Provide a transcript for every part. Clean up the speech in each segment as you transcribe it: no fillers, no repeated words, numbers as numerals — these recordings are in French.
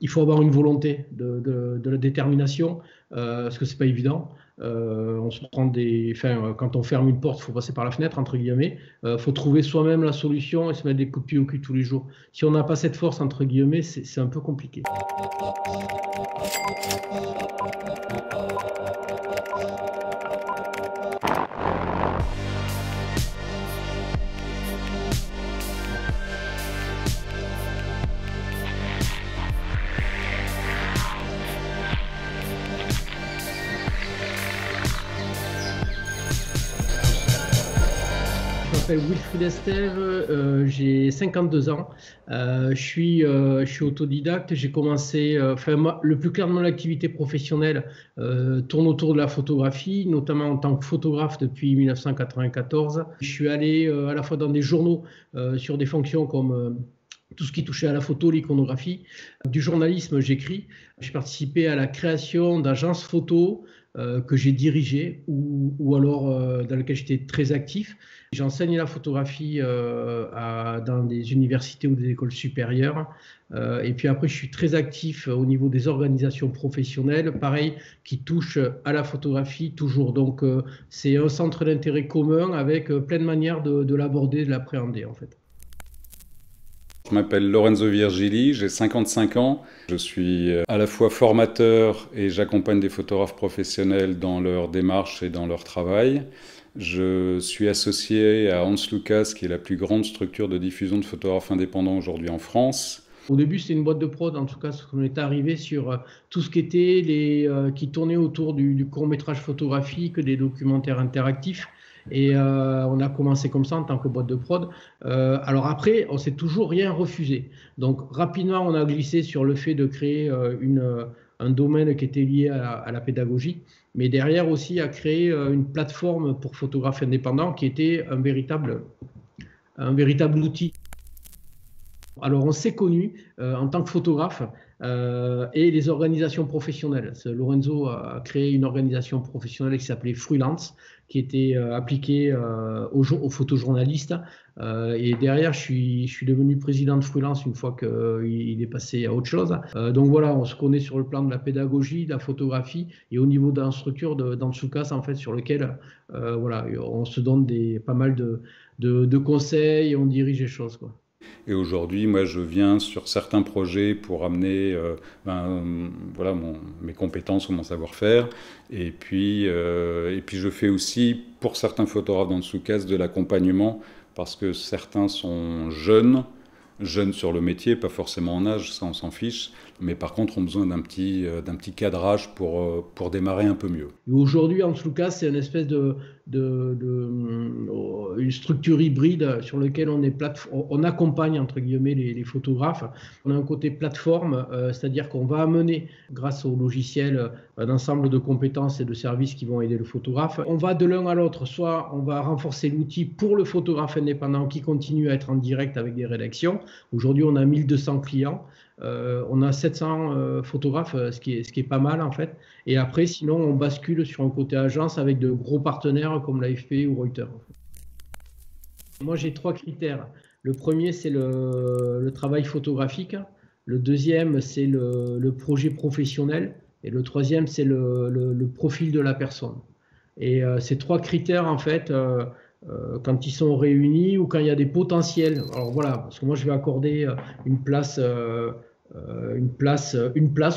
il faut avoir une volonté de la détermination, parce que c'est pas évident. On se prend quand on ferme une porte, il faut passer par la fenêtre, entre guillemets. Faut trouver soi-même la solution et se mettre des coups de pied au cul tous les jours. Si on n'a pas cette force, entre guillemets, c'est un peu compliqué. Je m'appelle Wilfried Estève, j'ai 52 ans. Je suis autodidacte. J'ai commencé, le plus clair de mon activité professionnelle tourne autour de la photographie, notamment en tant que photographe depuis 1994. Je suis allé à la fois dans des journaux sur des fonctions comme tout ce qui touchait à la photo, l'iconographie. Du journalisme, j'écris. J'ai participé à la création d'agences photo que j'ai dirigées ou alors dans lesquelles j'étais très actif. J'enseigne la photographie dans des universités ou des écoles supérieures. Et puis après, je suis très actif au niveau des organisations professionnelles, pareil, qui touchent à la photographie toujours. Donc, c'est un centre d'intérêt commun avec plein de manières de l'aborder, de l'appréhender en fait. Je m'appelle Lorenzo Virgili, j'ai 55 ans. Je suis à la fois formateur et j'accompagne des photographes professionnels dans leur démarche et dans leur travail. Je suis associé à Hans Lucas, qui est la plus grande structure de diffusion de photographes indépendants aujourd'hui en France. Au début, c'était une boîte de prod, en tout cas, on est arrivé sur tout ce qui était qui tournait autour du court-métrage photographique, des documentaires interactifs. Et on a commencé comme ça en tant que boîte de prod. Alors après, on s'est toujours rien refusé. Donc rapidement, on a glissé sur le fait de créer un domaine qui était lié à la pédagogie, mais derrière aussi à créer une plateforme pour photographes indépendants qui était un véritable outil. Alors on s'est connus en tant que photographe et les organisations professionnelles. Lorenzo a créé une organisation professionnelle qui s'appelait Freelance, qui était appliquée aux photojournalistes. Et derrière, je suis devenu président de Freelance une fois qu'il est passé à autre chose. Donc voilà, on se connaît sur le plan de la pédagogie, de la photographie et au niveau d'un structure d'Antsukas, en fait, sur lequel voilà, on se donne pas mal de conseils et on dirige les choses, quoi. Et aujourd'hui, moi, je viens sur certains projets pour amener voilà, mes compétences ou mon savoir-faire. Et puis, je fais aussi, pour certains photographes dans le Soukas, de l'accompagnement, parce que certains sont jeunes sur le métier, pas forcément en âge, ça on s'en fiche, mais par contre ont besoin d'un petit cadrage pour démarrer un peu mieux. Aujourd'hui, en Lucas, c'est une espèce une structure hybride sur laquelle on accompagne entre guillemets les photographes. On a un côté plateforme, c'est-à-dire qu'on va amener, grâce au logiciel, un ensemble de compétences et de services qui vont aider le photographe. On va de l'un à l'autre, soit on va renforcer l'outil pour le photographe indépendant qui continue à être en direct avec des rédactions. Aujourd'hui, on a 1200 clients. On a 700 photographes, ce qui est pas mal en fait. Et après, sinon, on bascule sur un côté agence avec de gros partenaires comme l'AFP ou Reuters. Moi, j'ai 3 critères. Le premier, c'est le travail photographique. Le deuxième, c'est le projet professionnel. Et le troisième, c'est le profil de la personne. Et ces 3 critères, en fait, quand ils sont réunis ou quand il y a des potentiels. Alors voilà, parce que moi, je vais accorder une place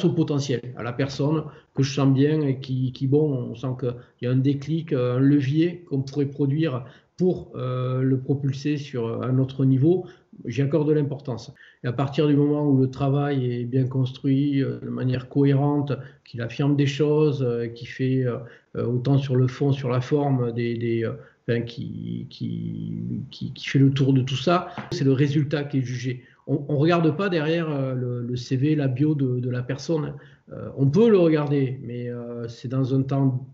au potentiel, à la personne que je sens bien et bon, on sent qu'il y a un déclic, un levier qu'on pourrait produire pour le propulser sur un autre niveau. J'y accorde de l'importance. Et à partir du moment où le travail est bien construit, de manière cohérente, qu'il affirme des choses, qui fait autant sur le fond, sur la forme, qui fait le tour de tout ça, c'est le résultat qui est jugé. On ne regarde pas derrière le CV, la bio de la personne. On peut le regarder, mais c'est dans un temps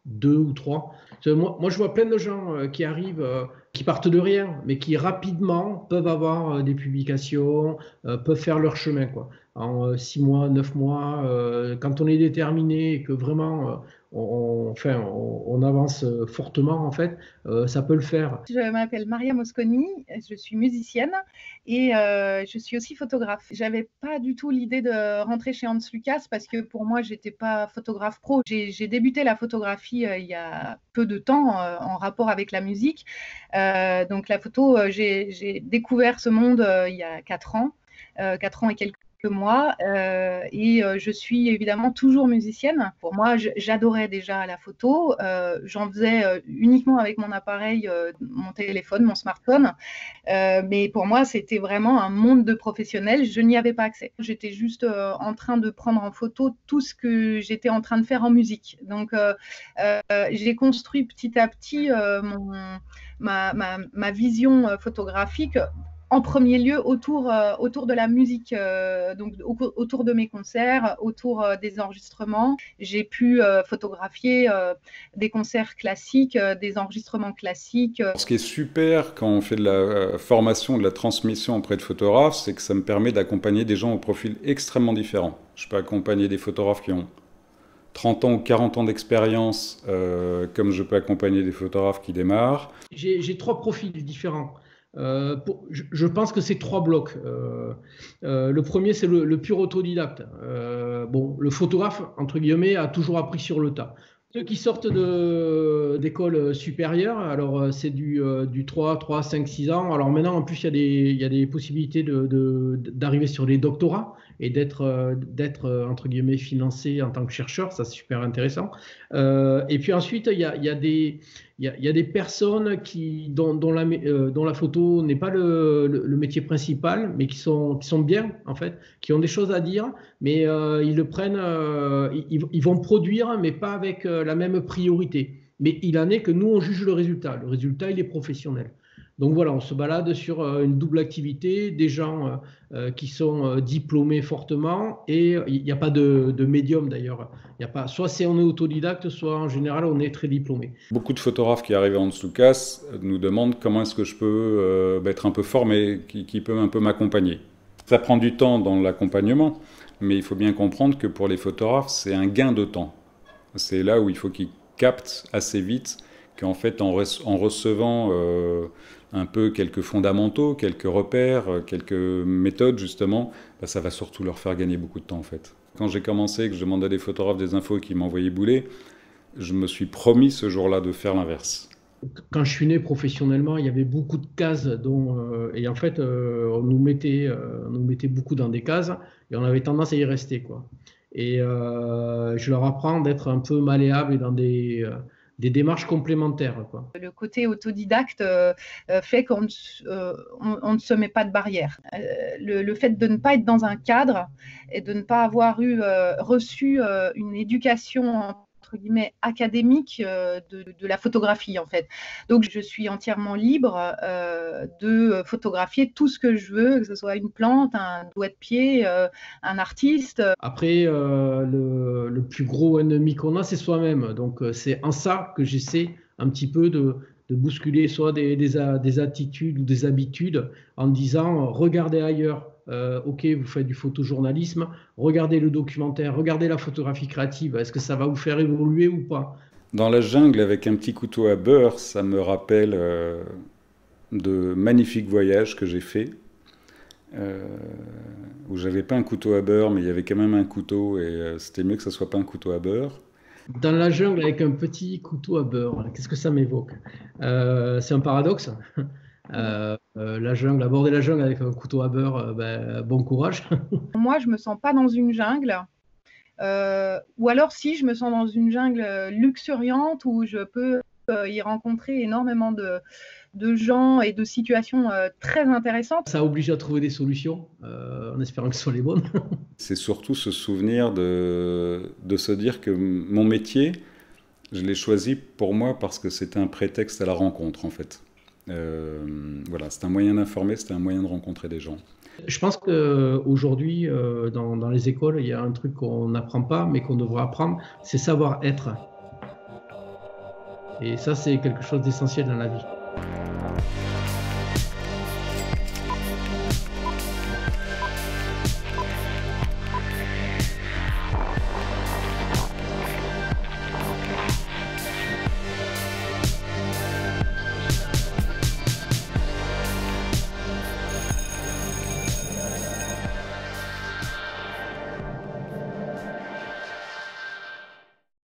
2 ou 3. Moi, je vois plein de gens qui arrivent, qui partent de rien, mais qui rapidement peuvent avoir des publications, peuvent faire leur chemin, quoi. en 6 mois, 9 mois. Quand on est déterminé et que vraiment on avance fortement, en fait, ça peut le faire. Je m'appelle Maria Mosconi, je suis musicienne et je suis aussi photographe. J'avais pas du tout l'idée de rentrer chez Hans Lucas parce que pour moi, j'étais pas photographe pro. J'ai débuté la photographie il y a peu de temps en rapport avec la musique. Donc la photo, j'ai découvert ce monde il y a 4 ans. 4 ans et quelques mois et je suis évidemment toujours musicienne. Pour moi, j'adorais déjà la photo. J'en faisais uniquement avec mon appareil, mon téléphone, mon smartphone. Mais pour moi, c'était vraiment un monde de professionnels. Je n'y avais pas accès. J'étais juste en train de prendre en photo tout ce que j'étais en train de faire en musique. Donc, j'ai construit petit à petit ma vision photographique en premier lieu autour de la musique, donc autour de mes concerts, autour des enregistrements. J'ai pu photographier des concerts classiques, des enregistrements classiques. Ce qui est super quand on fait de la formation, de la transmission auprès de photographes, c'est que ça me permet d'accompagner des gens au profil extrêmement différent. Je peux accompagner des photographes qui ont 30 ans ou 40 ans d'expérience, comme je peux accompagner des photographes qui démarrent. J'ai 3 profils différents. Je pense que c'est 3 blocs. Le premier, c'est le pur autodidacte. Bon, le photographe, entre guillemets, a toujours appris sur le tas. Ceux qui sortent d'école supérieure, alors c'est du 3, 5, 6 ans. Alors maintenant, en plus, il y a des possibilités d'arriver sur des doctorats et d'être entre guillemets financé en tant que chercheur. Ça, c'est super intéressant. Et puis ensuite, il y a des personnes dont la photo n'est pas le métier principal, mais qui sont bien, en fait, qui ont des choses à dire, mais ils le prennent, ils vont produire, mais pas avec la même priorité. Mais il en est que nous, on juge le résultat. Le résultat, il est professionnel. Donc voilà, on se balade sur une double activité, des gens qui sont diplômés fortement, et il n'y a pas de médium d'ailleurs. Il y a pas, soit on est autodidacte, soit en général on est très diplômé. Beaucoup de photographes qui arrivent à Hans Lucas nous demandent comment est-ce que je peux être un peu formé, qui peut un peu m'accompagner. Ça prend du temps dans l'accompagnement, mais il faut bien comprendre que pour les photographes, c'est un gain de temps. C'est là où il faut qu'ils captent assez vite qu'en fait, en recevant un peu quelques fondamentaux, quelques repères, quelques méthodes justement, bah, ça va surtout leur faire gagner beaucoup de temps en fait. Quand j'ai commencé, que je demandais à des photographes des infos qui m'envoyaient bouler, je me suis promis ce jour-là de faire l'inverse. Quand je suis né professionnellement, il y avait beaucoup de cases et en fait, on nous mettait beaucoup dans des cases et on avait tendance à y rester, quoi. Et je leur apprends d'être un peu malléable et dans des démarches complémentaires, quoi. Le côté autodidacte fait qu'on ne se met pas de barrière. Le fait de ne pas être dans un cadre et de ne pas avoir reçu une éducation entre guillemets académique de la photographie en fait. Donc je suis entièrement libre de photographier tout ce que je veux, que ce soit une plante, un doigt de pied, un artiste. Après, le plus gros ennemi qu'on a, c'est soi-même. Donc c'est en ça que j'essaie un petit peu de bousculer soit des attitudes ou des habitudes en disant regardez ailleurs. Ok, vous faites du photojournalisme, regardez le documentaire, regardez la photographie créative, est-ce que ça va vous faire évoluer ou pas? Dans la jungle, avec un petit couteau à beurre, ça me rappelle de magnifiques voyages que j'ai faits, où j'avais pas un couteau à beurre, mais il y avait quand même un couteau, et c'était mieux que ça soit pas un couteau à beurre. Dans la jungle avec un petit couteau à beurre, qu'est-ce que ça m'évoque? C'est un paradoxe. La jungle, aborder la jungle avec un couteau à beurre, bon courage. Moi, je me sens pas dans une jungle. Ou alors si je me sens dans une jungle luxuriante où je peux y rencontrer énormément de gens et de situations très intéressantes. Ça oblige à trouver des solutions en espérant que ce soit les bonnes. C'est surtout se souvenir de se dire que mon métier, je l'ai choisi pour moi parce que c'était un prétexte à la rencontre en fait. Voilà, c'est un moyen d'informer, c'était un moyen de rencontrer des gens. Je pense qu'aujourd'hui, dans les écoles, il y a un truc qu'on n'apprend pas, mais qu'on devrait apprendre, c'est savoir être. Et ça, c'est quelque chose d'essentiel dans la vie.